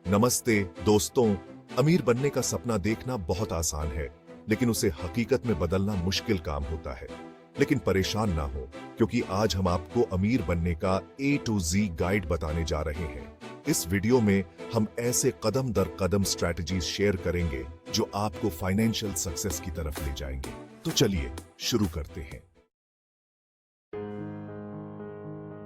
नमस्ते दोस्तों। अमीर बनने का सपना देखना बहुत आसान है, लेकिन उसे हकीकत में बदलना मुश्किल काम होता है। लेकिन परेशान ना हो, क्योंकि आज हम आपको अमीर बनने का A to Z गाइड बताने जा रहे हैं। इस वीडियो में हम ऐसे कदम दर कदम स्ट्रैटेजीज शेयर करेंगे जो आपको फाइनेंशियल सक्सेस की तरफ ले जाएंगे। तो चलिए शुरू करते हैं।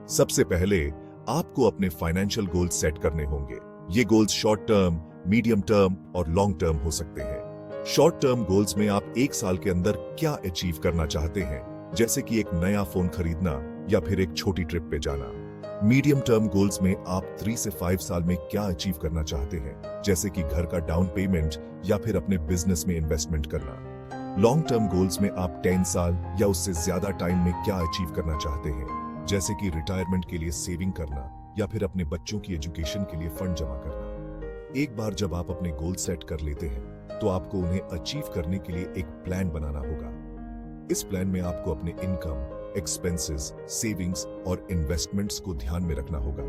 सबसे पहले आपको अपने फाइनेंशियल गोल्स सेट करने होंगे। ये goals short term, medium term और लॉन्ग टर्म हो सकते हैं। शॉर्ट टर्म गोल्स में आप एक साल के अंदर क्या अचीव करना चाहते हैं, जैसे कि एक नया फोन खरीदना या फिर एक छोटी ट्रिप पे जाना। मीडियम टर्म गोल्स में आप 3 से 5 साल में क्या अचीव करना चाहते हैं, जैसे कि घर का डाउन पेमेंट या फिर अपने बिजनेस में इन्वेस्टमेंट करना। लॉन्ग टर्म गोल्स में आप 10 साल या उससे ज्यादा टाइम में क्या अचीव करना चाहते हैं, जैसे कि रिटायरमेंट के लिए सेविंग करना या फिर अपने बच्चों की एजुकेशन के लिए फंड जमा करना। एक बार जब आप अपने गोल सेट कर लेते हैं, तो आपको उन्हें अचीव करने के लिए एक प्लान बनाना होगा। इस प्लान में आपको अपने इनकम, एक्सपेंसेस, सेविंग्स और इन्वेस्टमेंट्स को ध्यान में रखना होगा।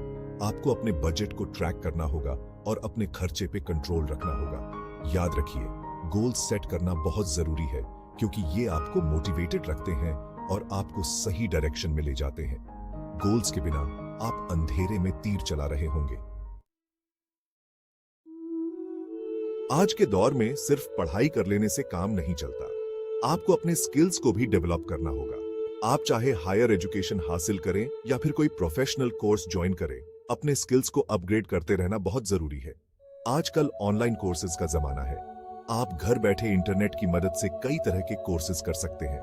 आपको अपने बजट को ट्रैक करना होगा और अपने खर्चे पे कंट्रोल रखना होगा। याद रखिए, गोल सेट करना बहुत जरूरी है, क्योंकि ये आपको मोटिवेटेड रखते हैं और आपको सही डायरेक्शन में ले जाते हैं। गोल्स के बिना आप अंधेरे में तीर चला रहे होंगे। आज के दौर में सिर्फ पढ़ाई कर लेने से काम नहीं चलता। आपको अपने स्किल्स को भी डेवलप करना होगा। आप चाहे हायर एजुकेशन हासिल करें या फिर कोई प्रोफेशनल कोर्स ज्वाइन करें, अपने स्किल्स को अपग्रेड करते रहना बहुत जरूरी है। आजकल ऑनलाइन कोर्सेज का जमाना है। आप घर बैठे इंटरनेट की मदद से कई तरह के कोर्सेज कर सकते हैं।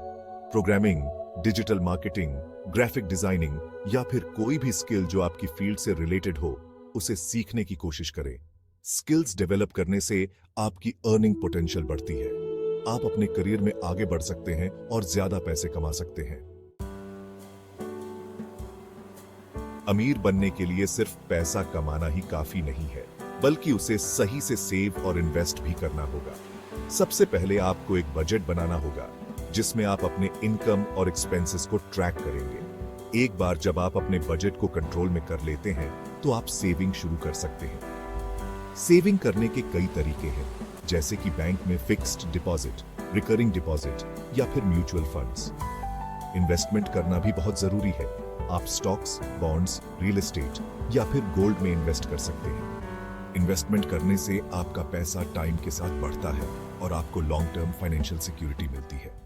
Programming, digital marketing, graphic designing या फिर कोई भी स्किल जो आपकी फील्ड से रिलेटेड हो, उसे सीखने की कोशिश करें। स्किल्स डेवलप करने से आपकी अर्निंग पोटेंशियल बढ़ती है। आप अपने करियर में आगे बढ़ सकते हैं और ज्यादा पैसे कमा सकते हैं। अमीर बनने के लिए सिर्फ पैसा कमाना ही काफी नहीं है, बल्कि उसे सही से सेव और इन्वेस्ट भी करना होगा। सबसे पहले आपको एक बजट बनाना होगा, जिसमें आप अपने इनकम और एक्सपेंसेस को ट्रैक करेंगे। एक बार जब आप अपने बजट को कंट्रोल में कर लेते हैं, तो आप सेविंग शुरू कर सकते हैं। सेविंग करने के कई तरीके हैं, जैसे कि बैंक में फिक्स्ड डिपॉजिट, रिकरिंग डिपॉजिट या फिर म्यूचुअल फंड्स। इन्वेस्टमेंट करना भी बहुत जरूरी है। आप स्टॉक्स, बॉन्ड्स, रियल एस्टेट या फिर गोल्ड में इन्वेस्ट कर सकते हैं। इन्वेस्टमेंट करने से आपका पैसा टाइम के साथ बढ़ता है और आपको लॉन्ग टर्म फाइनेंशियल सिक्योरिटी मिलती है।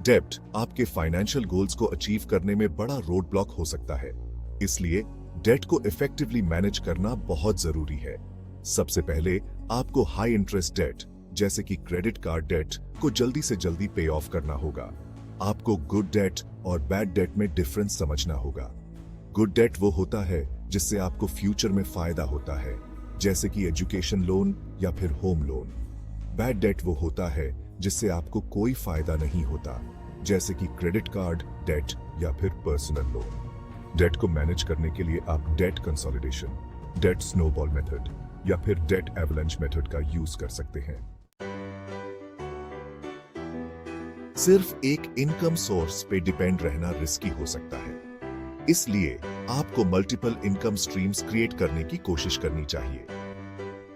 डेब्ट आपके फाइनेंशियल गोल्स को अचीव करने में बड़ा रोड ब्लॉक हो सकता है, इसलिए डेट को इफेक्टिवली मैनेज करना बहुत जरूरी है। सबसे पहले आपको हाई इंटरेस्ट डेट, जैसे कि क्रेडिट कार्ड डेट, को जल्दी से जल्दी पे ऑफ करना होगा। आपको गुड डेट और बैड डेट में डिफरेंस समझना होगा। गुड डेट वो होता है जिससे आपको फ्यूचर में फायदा होता है, जैसे कि एजुकेशन लोन या फिर होम लोन। बैड डेट वो होता है जिससे आपको कोई फायदा नहीं होता, जैसे कि क्रेडिट कार्ड डेट या फिर पर्सनल लोन। डेट को मैनेज करने के लिए आप debt consolidation, debt snowball method या फिर डेट एवलांच मेथड का यूज कर सकते हैं। सिर्फ एक इनकम सोर्स पे डिपेंड रहना रिस्की हो सकता है, इसलिए आपको मल्टीपल इनकम स्ट्रीम्स क्रिएट करने की कोशिश करनी चाहिए।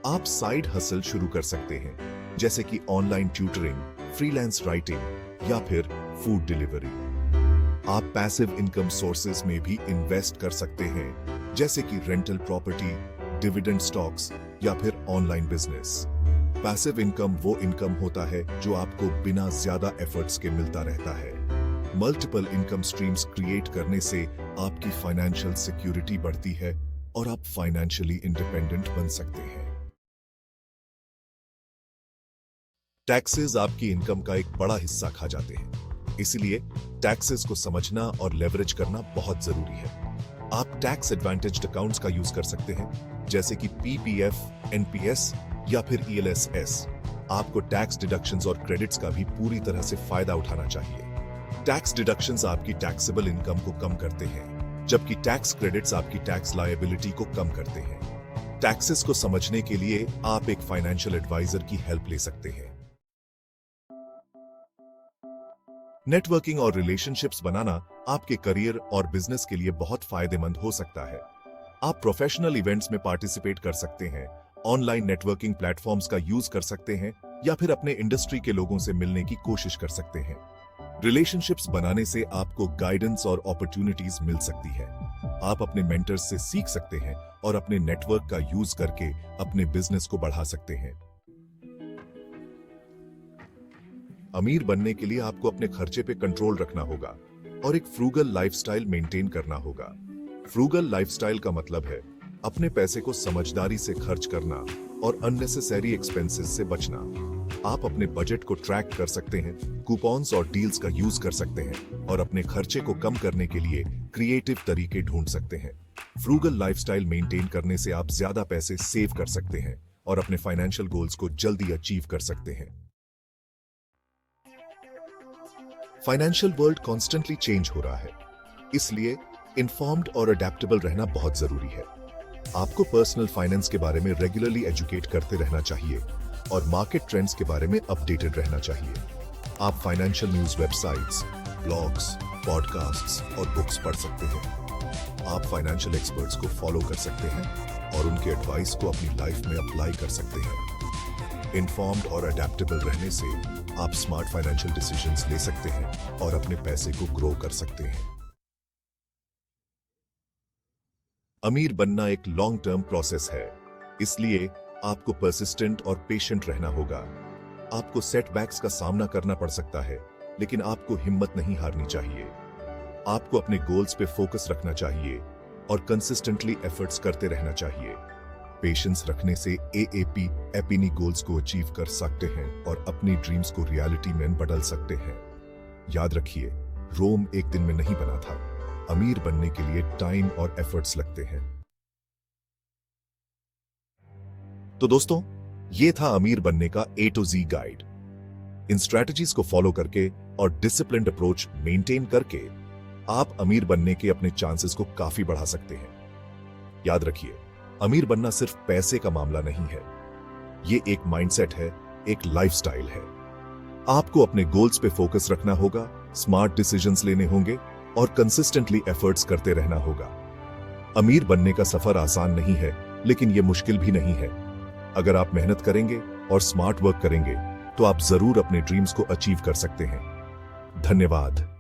आप साइड हसल शुरू कर सकते हैं, जैसे कि ऑनलाइन ट्यूटरिंग, फ्रीलांस राइटिंग या फिर फूड डिलीवरी। आप पैसिव इनकम सोर्सेज में भी इन्वेस्ट कर सकते हैं, जैसे कि रेंटल प्रॉपर्टी, डिविडेंड स्टॉक्स या फिर ऑनलाइन बिजनेस। पैसिव इनकम वो इनकम होता है जो आपको बिना ज्यादा एफर्ट्स के मिलता रहता है। मल्टीपल इनकम स्ट्रीम्स क्रिएट करने से आपकी फाइनेंशियल सिक्योरिटी बढ़ती है और आप फाइनेंशियली इंडिपेंडेंट बन सकते हैं। टैक्सेस आपकी इनकम का एक बड़ा हिस्सा खा जाते हैं, इसलिए टैक्सेस को समझना और लेवरेज करना बहुत जरूरी है। आप टैक्स एडवांटेज्ड अकाउंट्स का यूज कर सकते हैं, जैसे कि पीपीएफ, एनपीएस या फिर ईएलएसएस। आपको टैक्स डिडक्शंस और क्रेडिट्स का भी पूरी तरह से फायदा उठाना चाहिए। टैक्स डिडक्शंस आपकी टैक्सेबल इनकम को कम करते हैं, जबकि टैक्स क्रेडिट्स आपकी टैक्स लायबिलिटी को कम करते हैं। टैक्सेस को समझने के लिए आप एक फाइनेंशियल एडवाइजर की हेल्प ले सकते हैं। नेटवर्किंग और रिलेशनशिप्स बनाना आपके करियर और बिजनेस के लिए बहुत फायदेमंद हो सकता है। आप प्रोफेशनल इवेंट्स में पार्टिसिपेट कर सकते हैं, ऑनलाइन नेटवर्किंग प्लेटफॉर्म्स का यूज कर सकते हैं या फिर अपने इंडस्ट्री के लोगों से मिलने की कोशिश कर सकते हैं। रिलेशनशिप्स बनाने से आपको गाइडेंस और अपॉर्चुनिटीज मिल सकती है। आप अपने मेंटर्स से सीख सकते हैं और अपने नेटवर्क का यूज करके अपने बिजनेस को बढ़ा सकते हैं। अमीर बनने के लिए आपको अपने खर्चे पे कंट्रोल रखना होगा और एक फ्रूगल लाइफस्टाइल मेंटेन करना होगा। फ्रूगल लाइफस्टाइल का मतलब है अपने पैसे को समझदारी से खर्च करना और अननेसेसरी एक्सपेंसेस से बचना। आप अपने बजट को ट्रैक कर सकते हैं, कूपन्स और डील्स का यूज कर सकते हैं और अपने खर्चे को कम करने के लिए क्रिएटिव तरीके ढूंढ सकते हैं। फ्रूगल लाइफस्टाइल मेंटेन करने से आप ज्यादा पैसे सेव कर सकते हैं और अपने फाइनेंशियल गोल्स को जल्दी अचीव कर सकते हैं। फाइनेंशियल वर्ल्ड कॉन्स्टेंटली चेंज हो रहा है, इसलिए इन्फॉर्म्ड और अडेप्टेबल रहना बहुत जरूरी है। आपको पर्सनल फाइनेंस के बारे में रेगुलरली एजुकेट करते रहना चाहिए और मार्केट ट्रेंड्स के बारे में अपडेटेड रहना चाहिए। आप financial news websites, blogs, podcasts और बुक्स पढ़ सकते हैं। आप फाइनेंशियल एक्सपर्ट्स को फॉलो कर सकते हैं और उनके एडवाइस को अपनी लाइफ में अप्लाई कर सकते हैं। इन्फॉर्म्ड और अडेप्टेबल रहने से आप स्मार्ट फाइनेंशियल डिसीजंस ले सकते हैं और अपने पैसे को ग्रो कर सकते हैं। अमीर बनना एक लॉन्ग टर्म प्रोसेस है, इसलिए आपको परसिस्टेंट और पेशेंट रहना होगा। आपको सेटबैक्स का सामना करना पड़ सकता है, लेकिन आपको हिम्मत नहीं हारनी चाहिए। आपको अपने गोल्स पे फोकस रखना चाहिए और कंसिस्टेंटली एफर्ट्स करते रहना चाहिए। पेशेंस रखने से एएपी एपिनी गोल्स को अचीव कर सकते हैं और अपनी ड्रीम्स को रियलिटी में बदल सकते हैं। याद रखिए, रोम एक दिन में नहीं बना था। अमीर बनने के लिए टाइम और एफर्ट्स लगते हैं। तो दोस्तों, ये था अमीर बनने का A to Z guide. In strategies को फॉलो करके और डिसिप्लिन्ड अप्रोच मेंटेन करके आप अमीर बनने के अपने चांसेस को काफी बढ़ा सकते हैं। याद रखिए, अमीर बनना सिर्फ पैसे का मामला नहीं है, ये एक माइंडसेट है, एक लाइफस्टाइल है। आपको अपने गोल्स पे फोकस रखना होगा, स्मार्ट डिसीजंस लेने होंगे और कंसिस्टेंटली एफर्ट्स करते रहना होगा। अमीर बनने का सफर आसान नहीं है, लेकिन यह मुश्किल भी नहीं है। अगर आप मेहनत करेंगे और स्मार्ट वर्क करेंगे, तो आप जरूर अपने ड्रीम्स को अचीव कर सकते हैं। धन्यवाद।